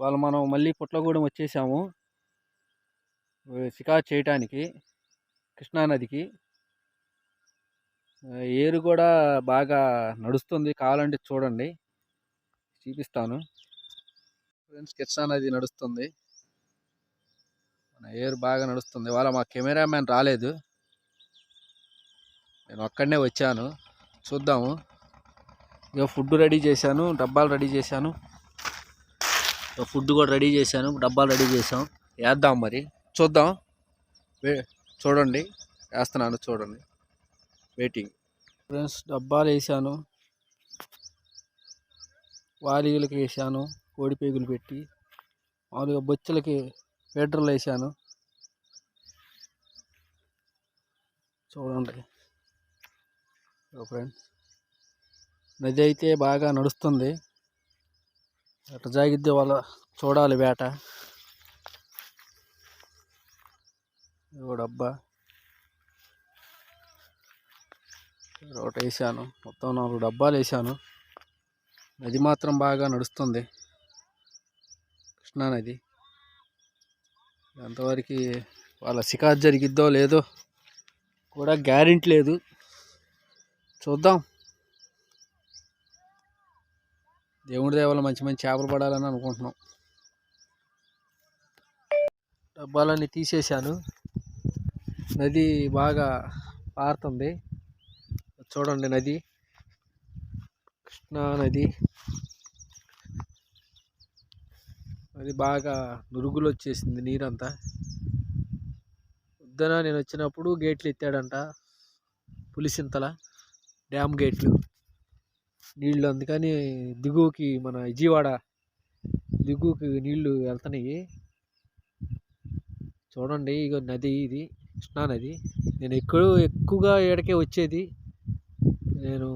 ఇవాళ మనం మళ్ళీ పుట్లగూడెం వచ్చేసాము షికారు చేయటానికి కృష్ణానదికి. ఏరు కూడా బాగా నడుస్తుంది, కావాలంటే చూడండి, చూపిస్తాను ఫ్రెండ్స్. కృష్ణానది నడుస్తుంది, ఏరు బాగా నడుస్తుంది. ఇవాళ మా కెమెరామ్యాన్ రాలేదు, నేను ఒక్కడనే వచ్చాను. చూద్దాము. ఇక ఫుడ్ రెడీ చేశాను, డబ్బాలు రెడీ చేశాను, ఫుడ్ కూడా రెడీ చేశాను, డబ్బాలు రెడీ చేసాం. వేద్దాం మరి, చూద్దాం. చూడండి, వేస్తున్నాను చూడండి, వెయిటింగ్ ఫ్రెండ్స్. డబ్బాలు వేసాను, వాలీలకి వేసాను, కోడిపేగులు పెట్టి, మామూలుగా బొచ్చులకి ఫీడర్లు వేసాను. చూడండి ఫ్రెండ్స్, నది అయితే బాగా నడుస్తుంది. అట్లా జాగిద్దే వాళ్ళ చూడాలి వేట. డబ్బా ఒకటి వేసాను, మొత్తం 4 డబ్బాలు వేసాను. నది మాత్రం బాగా నడుస్తుంది, కృష్ణానది. ఎంతవరకు వాళ్ళ షికారు జరిగిద్దో లేదో కూడా గ్యారెంటీ లేదు, చూద్దాం. దేవుడి దేవాల మంచి మంచి చేపలు పడాలని అనుకుంటున్నాం. డబ్బాలన్నీ తీసేశాను. నది బాగా పారుతుంది, చూడండి. నది కృష్ణా నది, అది బాగా నురుగులు వచ్చేసింది నీరంతా. పొద్దున నేను వచ్చినప్పుడు గేట్లు ఎత్తాడంట, పులిసింతల డ్యామ్ గేట్లు, నీళ్ళు. అందుకని దిగువకి, మన విజయవాడ దిగువకి నీళ్లు వెళ్తున్నాయి. చూడండి, ఇక నది, ఇది కృష్ణా నది. నేను ఎక్కువగా ఏడకే వచ్చేది, నేను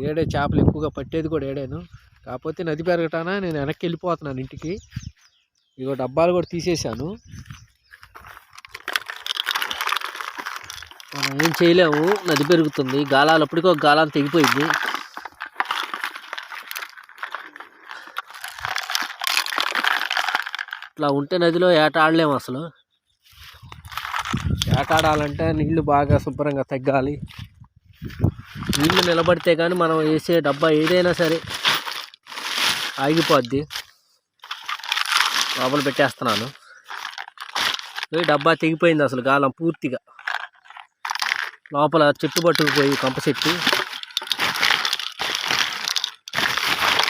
ఏడే చేపలు ఎక్కువగా పట్టేది కూడా ఏడాను. కాకపోతే నది పెరగటాన నేను వెనక్కి వెళ్ళిపోతున్నాను ఇంటికి. ఇగో డబ్బాలు కూడా తీసేశాను. మనం ఏం చేయలేము, నది పెరుగుతుంది. గాలాలు అప్పటికో గాలం తెగిపోయింది. ఇట్లా ఉంటే నదిలో ఏట ఆడలేము అసలు. ఏట ఆడాలంటే నీళ్లు బాగా శుభ్రంగా తగ్గాలి. నీళ్లు నిలబడితే కానీ మనం వేసే డబ్బా ఏదైనా సరే ఆగిపోద్ది. లోపల పెట్టేస్తున్నాను. డబ్బా తెగిపోయింది అసలు, గాలం పూర్తిగా. లోపల చెట్టు పట్టుకుపోయి, కంప చెట్టు.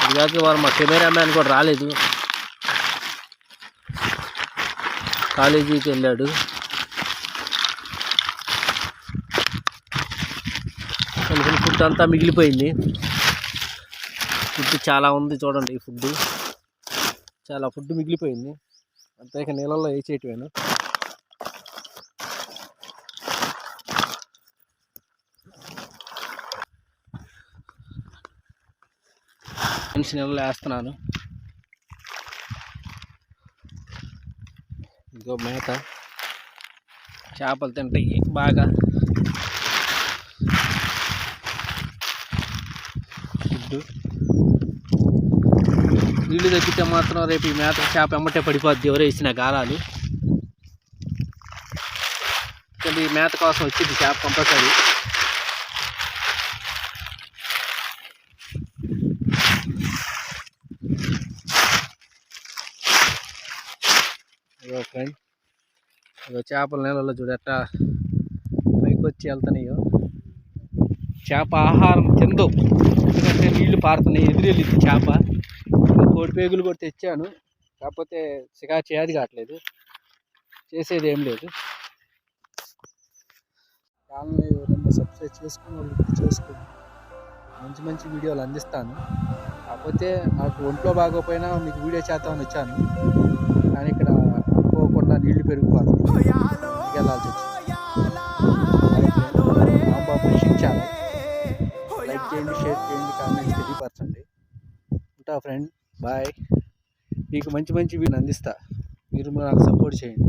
ఇలాగే వాళ్ళు మా కెమెరామ్యాన్ కూడా రాలేదు, కాలేజీకి వెళ్ళాడు. కొంచెం ఫుడ్ అంతా మిగిలిపోయింది. ఫుడ్ చాలా ఉంది, చూడండి. ఈ ఫుడ్ చాలా ఫుడ్ మిగిలిపోయింది, అంతే. ఇక నీళ్ళల్లో వేసేటివేను. మనిషి నీళ్ళలో వేస్తున్నాను. ఇదిగో మేత, చేపలు తింటాయి బాగా. ఫుడ్ నీళ్ళు తగ్గితే మాత్రం రేపు ఈ మేత చేప ఎమ్మటే పడిపోద్ది, ఎవరు వేసిన గాలాలు. ఈ మేత కోసం వచ్చింది చేప కంపల్సరీ. ఇదో ఫ్రెండ్, ఇదో చేపల నీళ్ళలో చూడట్టా పైకి వచ్చి వెళ్తున్నాయో. చేప ఆహారం తిందో, ఎందుకంటే నీళ్లు పారుతున్నాయి, ఎదురెళ్ళింది చేప. కోడిపేగులు కూడా తెచ్చాను, కాకపోతే షికారు చేయది కావట్లేదు, చేసేది ఏం లేదు. ఛానల్ని ఎవరైనా సబ్స్క్రైబ్ చేసుకుని వాళ్ళు చేసుకోండి, మంచి మంచి వీడియోలు అందిస్తాను. కాకపోతే నాకు ఒంట్లో బాగోపోయినా మీకు వీడియో చేద్దామని వచ్చాను, కానీ ఇక్కడ అనుకోకుండా నీళ్లు పెరిగిపోతుంది, వెళ్ళాల్సి వచ్చింది. రాంబాబు ఫిషింగ్ ఛానల్ లైక్ చేయండి, షేర్ చేయండి, కామెంట్స్ తెలియపరచండి. ఉంటా ఫ్రెండ్, బాయ్. మీకు మంచి మంచి వీడియోలు అందిస్తా, మీరు నాకు సపోర్ట్ చేయండి.